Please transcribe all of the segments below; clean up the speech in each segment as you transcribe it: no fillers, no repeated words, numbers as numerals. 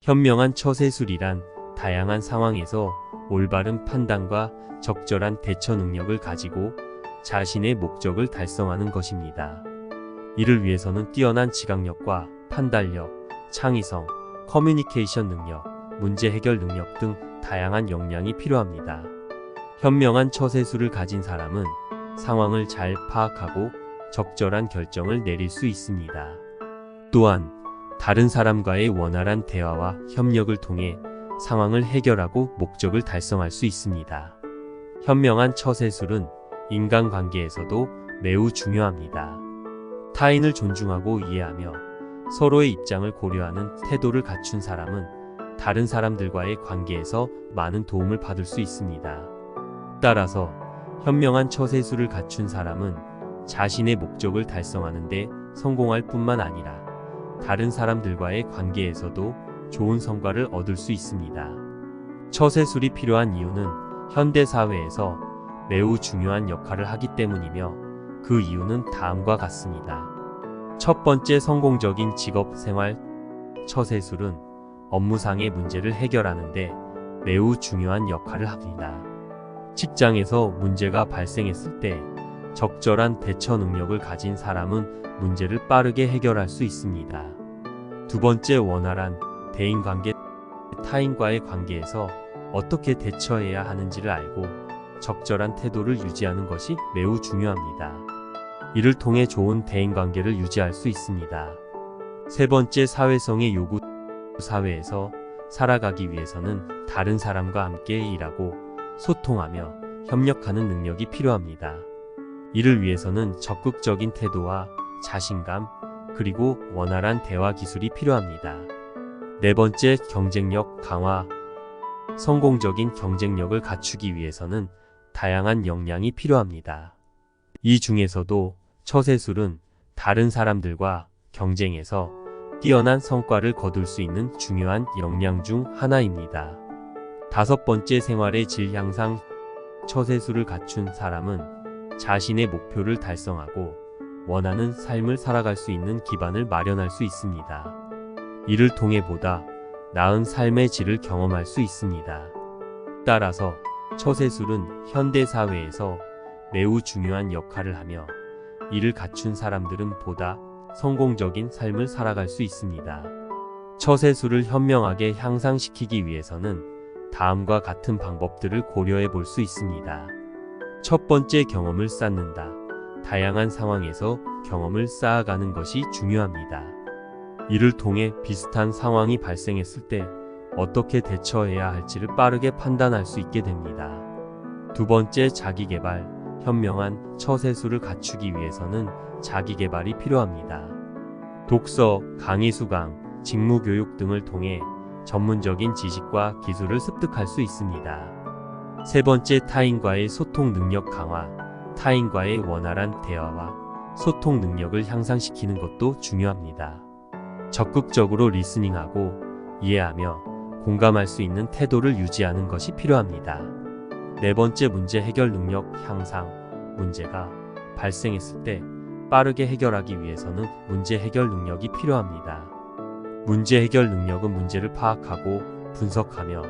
현명한 처세술이란 다양한 상황에서 올바른 판단과 적절한 대처 능력을 가지고 자신의 목적을 달성하는 것입니다. 이를 위해서는 뛰어난 지각력과 판단력, 창의성, 커뮤니케이션 능력, 문제 해결 능력 등 다양한 역량이 필요합니다. 현명한 처세술을 가진 사람은 상황을 잘 파악하고 적절한 결정을 내릴 수 있습니다. 또한 다른 사람과의 원활한 대화와 협력을 통해 상황을 해결하고 목적을 달성할 수 있습니다. 현명한 처세술은 인간관계에서도 매우 중요합니다. 타인을 존중하고 이해하며 서로의 입장을 고려하는 태도를 갖춘 사람은 다른 사람들과의 관계에서 많은 도움을 받을 수 있습니다. 따라서 현명한 처세술을 갖춘 사람은 자신의 목적을 달성하는 데 성공할 뿐만 아니라 다른 사람들과의 관계에서도 좋은 성과를 얻을 수 있습니다. 처세술이 필요한 이유는 현대 사회에서 매우 중요한 역할을 하기 때문이며 그 이유는 다음과 같습니다. 첫 번째, 성공적인 직업 생활. 처세술은 업무상의 문제를 해결하는 데 매우 중요한 역할을 합니다. 직장에서 문제가 발생했을 때 적절한 대처 능력을 가진 사람은 문제를 빠르게 해결할 수 있습니다. 두 번째, 원활한 대인관계. 타인과의 관계에서 어떻게 대처해야 하는지를 알고 적절한 태도를 유지하는 것이 매우 중요합니다. 이를 통해 좋은 대인관계를 유지할 수 있습니다. 세 번째, 사회성의 요구. 사회에서 살아가기 위해서는 다른 사람과 함께 일하고 소통하며 협력하는 능력이 필요합니다. 이를 위해서는 적극적인 태도와 자신감, 그리고 원활한 대화 기술이 필요합니다. 네 번째, 경쟁력 강화. 성공적인 경쟁력을 갖추기 위해서는 다양한 역량이 필요합니다. 이 중에서도 처세술은 다른 사람들과 경쟁에서 뛰어난 성과를 거둘 수 있는 중요한 역량 중 하나입니다. 다섯 번째, 생활의 질 향상. 처세술을 갖춘 사람은 자신의 목표를 달성하고 원하는 삶을 살아갈 수 있는 기반을 마련할 수 있습니다. 이를 통해 보다 나은 삶의 질을 경험할 수 있습니다. 따라서 처세술은 현대 사회에서 매우 중요한 역할을 하며 이를 갖춘 사람들은 보다 성공적인 삶을 살아갈 수 있습니다. 처세술을 현명하게 향상시키기 위해서는 다음과 같은 방법들을 고려해 볼 수 있습니다. 첫 번째, 경험을 쌓는다. 다양한 상황에서 경험을 쌓아가는 것이 중요합니다. 이를 통해 비슷한 상황이 발생했을 때 어떻게 대처해야 할지를 빠르게 판단할 수 있게 됩니다. 두 번째, 자기개발. 현명한 처세술을 갖추기 위해서는 자기개발이 필요합니다. 독서, 강의 수강, 직무교육 등을 통해 전문적인 지식과 기술을 습득할 수 있습니다. 세 번째, 타인과의 소통 능력 강화. 타인과의 원활한 대화와 소통 능력을 향상시키는 것도 중요합니다. 적극적으로 리스닝하고 이해하며 공감할 수 있는 태도를 유지하는 것이 필요합니다. 네 번째, 문제 해결 능력 향상. 문제가 발생했을 때 빠르게 해결하기 위해서는 문제 해결 능력이 필요합니다. 문제 해결 능력은 문제를 파악하고 분석하며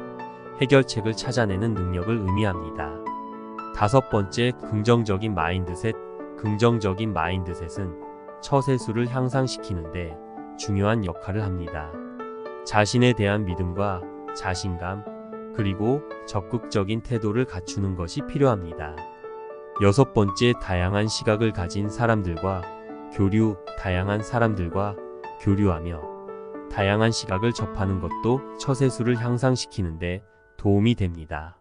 해결책을 찾아내는 능력을 의미합니다. 다섯 번째, 긍정적인 마인드셋. 긍정적인 마인드셋은 처세술을 향상시키는데 중요한 역할을 합니다. 자신에 대한 믿음과 자신감, 그리고 적극적인 태도를 갖추는 것이 필요합니다. 여섯 번째, 다양한 시각을 가진 사람들과 교류. 다양한 사람들과 교류하며 다양한 시각을 접하는 것도 처세술을 향상시키는데 도움이 됩니다.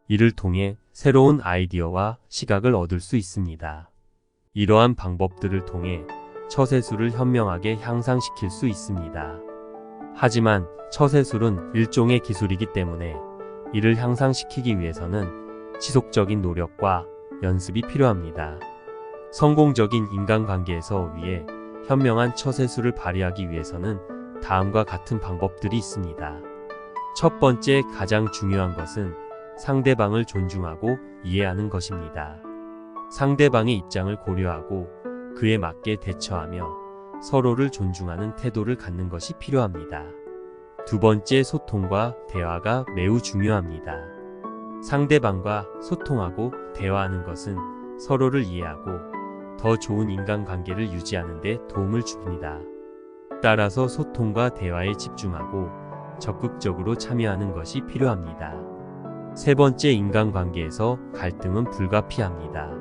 이를 통해 새로운 아이디어와 시각을 얻을 수 있습니다. 이러한 방법들을 통해 처세술을 현명하게 향상시킬 수 있습니다. 하지만 처세술은 일종의 기술이기 때문에 이를 향상시키기 위해서는 지속적인 노력과 연습이 필요합니다. 성공적인 인간관계에서 위해 현명한 처세술을 발휘하기 위해서는 다음과 같은 방법들이 있습니다. 첫 번째, 가장 중요한 것은 상대방을 존중하고 이해하는 것입니다. 상대방의 입장을 고려하고 그에 맞게 대처하며 서로를 존중하는 태도를 갖는 것이 필요합니다. 두 번째, 소통과 대화가 매우 중요합니다. 상대방과 소통하고 대화하는 것은 서로를 이해하고 더 좋은 인간관계를 유지하는 데 도움을 줍니다. 따라서 소통과 대화에 집중하고 적극적으로 참여하는 것이 필요합니다. 세 번째, 인간관계에서 갈등은 불가피합니다.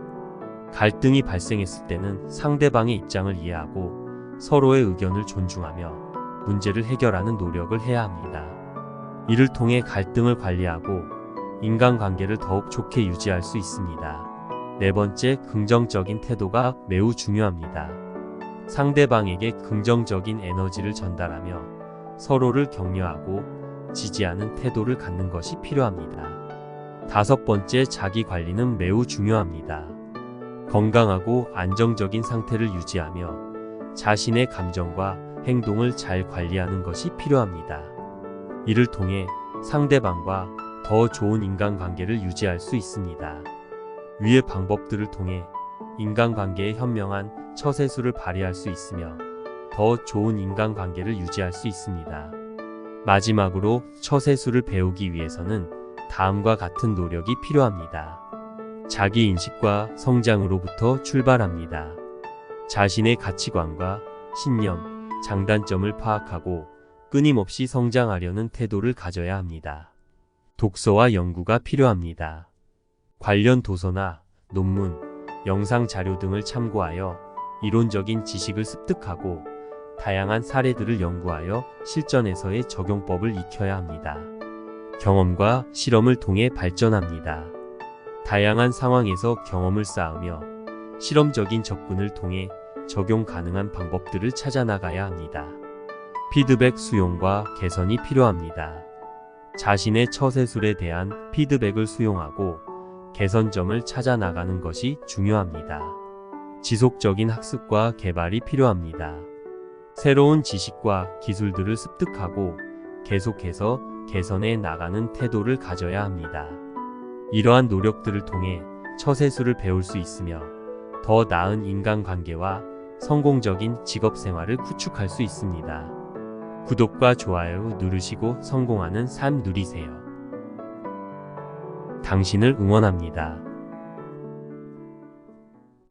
갈등이 발생했을 때는 상대방의 입장을 이해하고 서로의 의견을 존중하며 문제를 해결하는 노력을 해야 합니다. 이를 통해 갈등을 관리하고 인간관계를 더욱 좋게 유지할 수 있습니다. 네 번째, 긍정적인 태도가 매우 중요합니다. 상대방에게 긍정적인 에너지를 전달하며 서로를 격려하고 지지하는 태도를 갖는 것이 필요합니다. 다섯 번째, 자기 관리는 매우 중요합니다. 건강하고 안정적인 상태를 유지하며 자신의 감정과 행동을 잘 관리하는 것이 필요합니다. 이를 통해 상대방과 더 좋은 인간관계를 유지할 수 있습니다. 위의 방법들을 통해 인간관계에 현명한 처세술을 발휘할 수 있으며 더 좋은 인간관계를 유지할 수 있습니다. 마지막으로 처세술을 배우기 위해서는 다음과 같은 노력이 필요합니다. 자기인식과 성장으로부터 출발합니다. 자신의 가치관과 신념, 장단점을 파악하고 끊임없이 성장하려는 태도를 가져야 합니다. 독서와 연구가 필요합니다. 관련 도서나 논문, 영상 자료 등을 참고하여 이론적인 지식을 습득하고 다양한 사례들을 연구하여 실전에서의 적용법을 익혀야 합니다. 경험과 실험을 통해 발전합니다. 다양한 상황에서 경험을 쌓으며 실험적인 접근을 통해 적용 가능한 방법들을 찾아 나가야 합니다. 피드백 수용과 개선이 필요합니다. 자신의 처세술에 대한 피드백을 수용하고 개선점을 찾아 나가는 것이 중요합니다. 지속적인 학습과 개발이 필요합니다. 새로운 지식과 기술들을 습득하고 계속해서 개선해 나가는 태도를 가져야 합니다. 이러한 노력들을 통해 처세술을 배울 수 있으며 더 나은 인간관계와 성공적인 직업생활을 구축할 수 있습니다. 구독과 좋아요 누르시고 성공하는 삶 누리세요. 당신을 응원합니다.